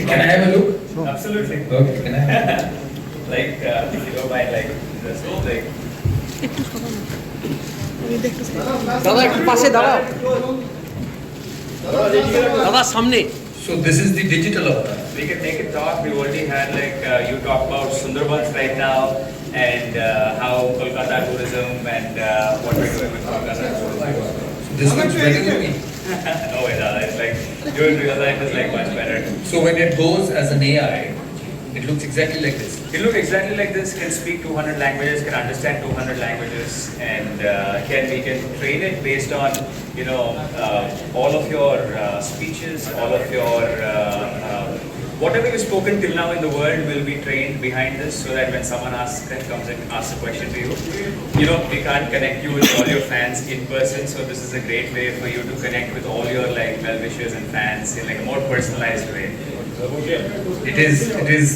Can I have a look? Absolutely. Okay, can I have a look? Like, if you don't mind, like, just like. দাদা একটু পাশে দাঁড়াও দাদা সামনে So this is the digital avatar. We can take a talk. We already had like you talk about Sundarbans right now and how Kolkata tourism and what we're doing with Kolkata tourism. This looks better than me. No way, Dada. It's like you in real life is like much better. So when it goes as an AI, it looks exactly like this. It look exactly like this. Can speak 200 languages. Can understand 200 languages, and we can train it based on all of your speeches, all of your whatever you've spoken till now in the world will be trained behind this, so that when someone comes and asks a question to you, we can't connect you with all your fans in person. So this is a great way for you to connect with all your like well-wishers and fans in like a more personalized way. It is.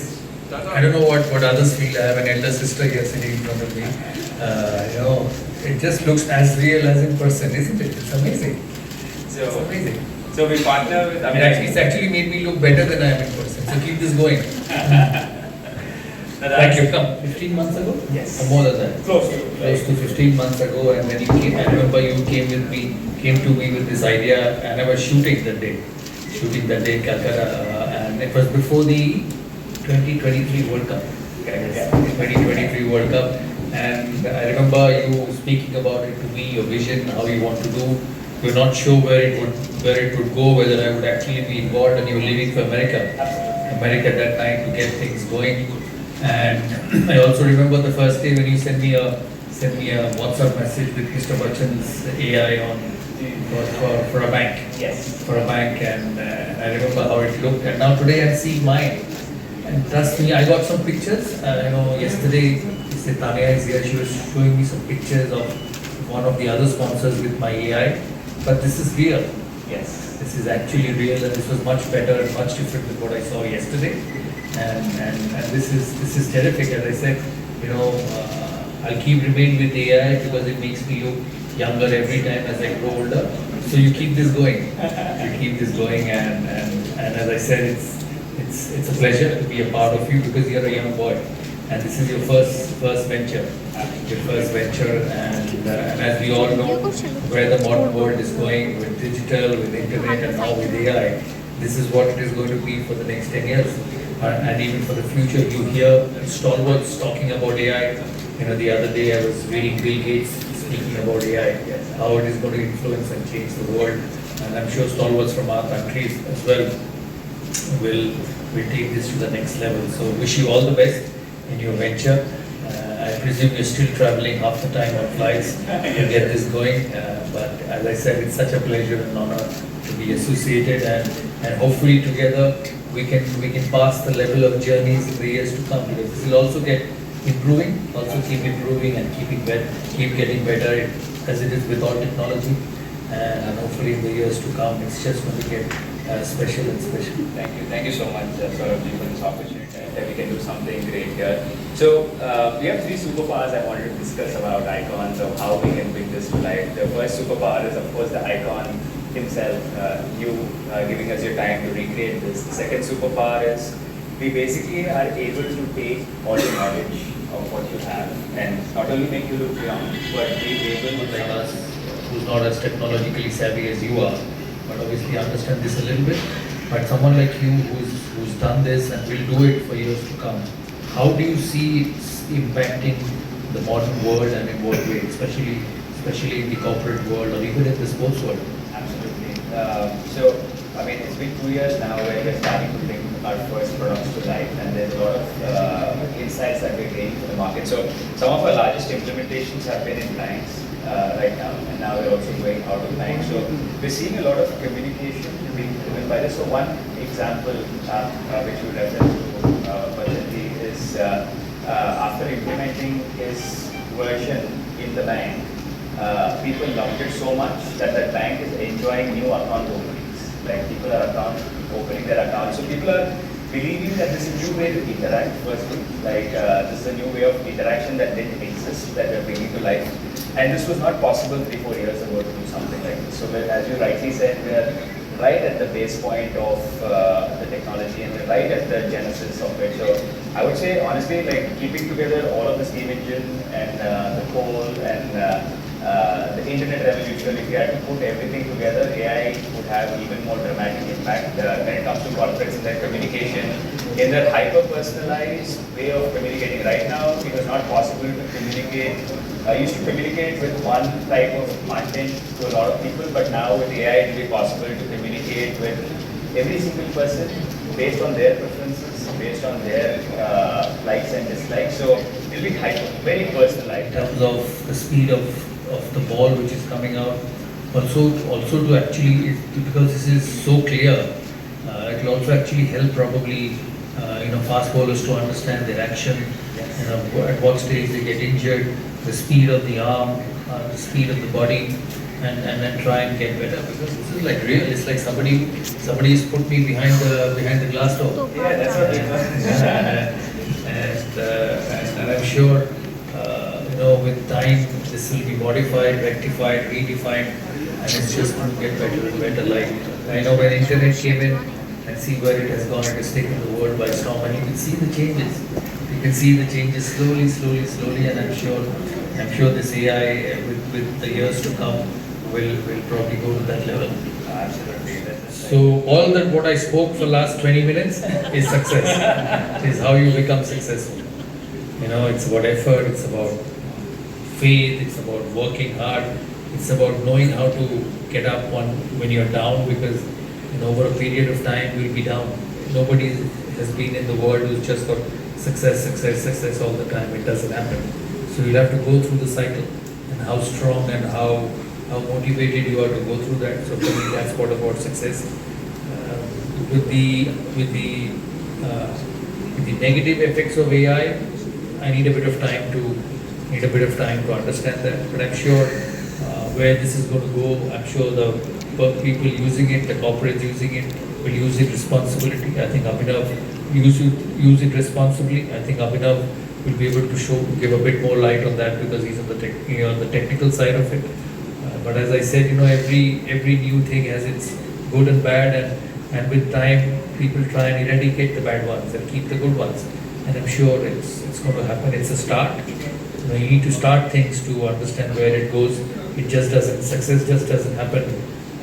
I don't know what others feel. I have an elder sister here sitting in front of me. It just looks as real as in person, isn't it? It's amazing. It's amazing. So we partner with. It's actually made me look better than I am in person. So keep this going. Thank you. Come. 15 months ago? Yes. Or more than that? Close to 15 months ago, and when you came, I remember you came to me with this idea, and I was shooting that day in Calcutta, and it was before the 2023 World Cup. Correct. Yeah. 2023 World Cup, and I remember you speaking about it to me, your vision, how you want to do. You're not sure where it would go, whether I would actually be involved, and you were leaving for America at that time to get things going. And I also remember the first day when you sent me a WhatsApp message with Mr. Bachchan's AI on for a bank. Yes. For a bank, and I remember how it looked. And now today I'm seeing mine. And trust me, I got some pictures. Yesterday, Tanya is here. She was showing me some pictures of one of the other sponsors with my AI. But this is real. Yes. This is actually real, and this was much better and much different than what I saw yesterday. And this is terrific. As I said, I'll keep remaining with AI because it makes me look younger every time as I grow older. So you keep this going. And as I said, it's a pleasure to be a part of you because you're a young boy, and this is your first venture. And as we all know where the modern world is going with digital, with internet, and now with AI, this is what it is going to be for the next 10 years, and even for the future. You hear stalwarts talking about AI. The other day I was reading Bill Gates speaking about AI, how it is going to influence and change the world, and I'm sure stalwarts from our countries as well will take this to the next level. So wish you all the best in your venture. I presume you're still traveling half the time on flights to get this going. But as I said, it's such a pleasure and honor to be associated, and hopefully together we can pass the level of journeys in the years to come. Because this will also keep improving and keep getting better as it is with all technology. And hopefully in the years to come, it's just going to get special and special. Thank you so much, Sourav, for this opportunity that we can do something great here. So we have 3 superpowers I wanted to discuss about Ikonz, of how we can bring this to life. The first superpower is of course the icon himself, you giving us your time to recreate this. The second superpower is we basically are able to take all the knowledge of what you have and not only make you look young, but be able to Like us, who's not as technologically savvy as you are, but obviously understand this a little bit. But someone like you who's done this and will do it for years to come, how do you see it impacting the modern world and in what way, especially in the corporate world or even in the sports world? Absolutely. So, I mean, it's been 2 years now where we're starting to bring our first products to life, and there's a lot of insights that we're gaining from the market. So, some of our largest implementations have been in banks right now, and now we're also going out of banks. So, we're seeing a lot of communication being driven by this. So, one example which you referred to, Bachchan, is after implementing his version in the bank, people loved it so much that the bank is enjoying new account openings. Like people are opening their accounts. So people are believing that this is a new way to interact, firstly. Like this is a new way of interaction that didn't exist, that we're bringing to life. And this was not possible 3-4 years ago to do something like this. So as you rightly said, we are right at the base point of the technology and right at the genesis of it. So I would say honestly, like keeping together all of the steam engine and the coal and the internet revolution, if you had to put everything together, AI would have even more dramatic impact when it comes to corporates and their communication in their hyper-personalized way of communicating. Right now, it was not possible to communicate. I used to communicate with one type of content to a lot of people, but now with AI, it will be possible to communicate with every single person based on their preferences, based on their likes and dislikes. So it will be very personalized. In terms of the speed of the ball which is coming out, also to actually, because this is so clear, it will also actually help probably fast bowlers to understand their action, at what stage they get injured, the speed of the arm, the speed of the body, and then try and get better, because this is like real. It's like somebody's put me behind the glass door. Yeah, that's what it was. And I'm sure with time this will be modified, rectified, redefined, and it's just going to get better and better. Like I know when internet came in, and see where it has gone. It has taken the world by storm, and you can see the changes. You can see the changes slowly, and I'm sure this AI with the years to come will probably go to that level. Absolutely. So all that what I spoke for last 20 minutes is success. Is how you become successful. It's about effort. It's about faith. It's about working hard. It's about knowing how to get up when you're down, because over a period of time you'll be down. Nobody has been in the world who's just got success all the time. It doesn't happen. So you'll have to go through the cycle, and how strong and how motivated you are to go through that. So for me, that's what about success. With the negative effects of AI, I need a bit of time to understand that. But I'm sure where this is going to go, I'm sure the people using it, the corporates using it, will use it responsibly. I think Abhinav use it responsibly. I think Abhinav will be able to give a bit more light on that, because he's on the technical side of it. But as I said, every new thing has its good and bad, and with time, people try and eradicate the bad ones and keep the good ones. And I'm sure it's going to happen. It's a start. You need to start things to understand where it goes. Success just doesn't happen,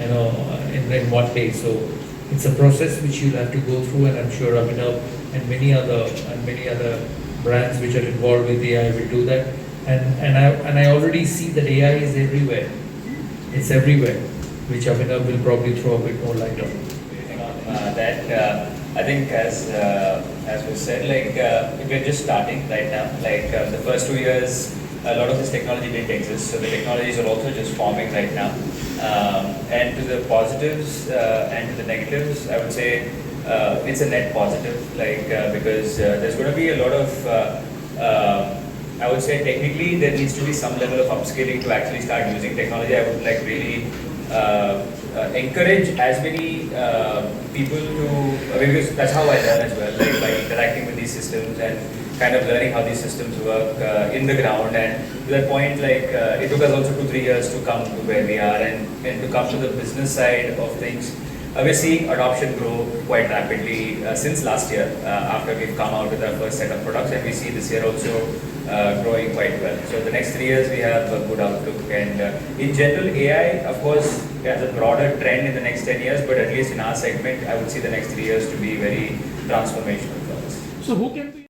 in one day. So it's a process which you'll have to go through, and I'm sure Abhinav and many other brands which are involved with AI will do that. And I already see that AI is everywhere. It's everywhere, which Abhinav will probably throw a bit more light on. I think as was said, we're just starting right now. The first 2 years, a lot of this technology didn't exist, so the technologies are also just forming right now. And to the positives and to the negatives, I would say it's a net positive, because there's going to be a lot of, I would say technically there needs to be some level of upskilling to actually start using technology. I would really encourage as many people to, because that's how I learn as well, by interacting with these systems and kind of learning how these systems work in the ground. And to that point, it took us also 2-3 years to come to where we are, and to come to the business side of things. We're seeing adoption grow quite rapidly since last year, after we've come out with our first set of products, and we see this year also growing quite well. So the next 3 years we have a good outlook, and in general AI, of course, has a broader trend in the next 10 years, but at least in our segment, I would see the next 3 years to be very transformational for us. So who can be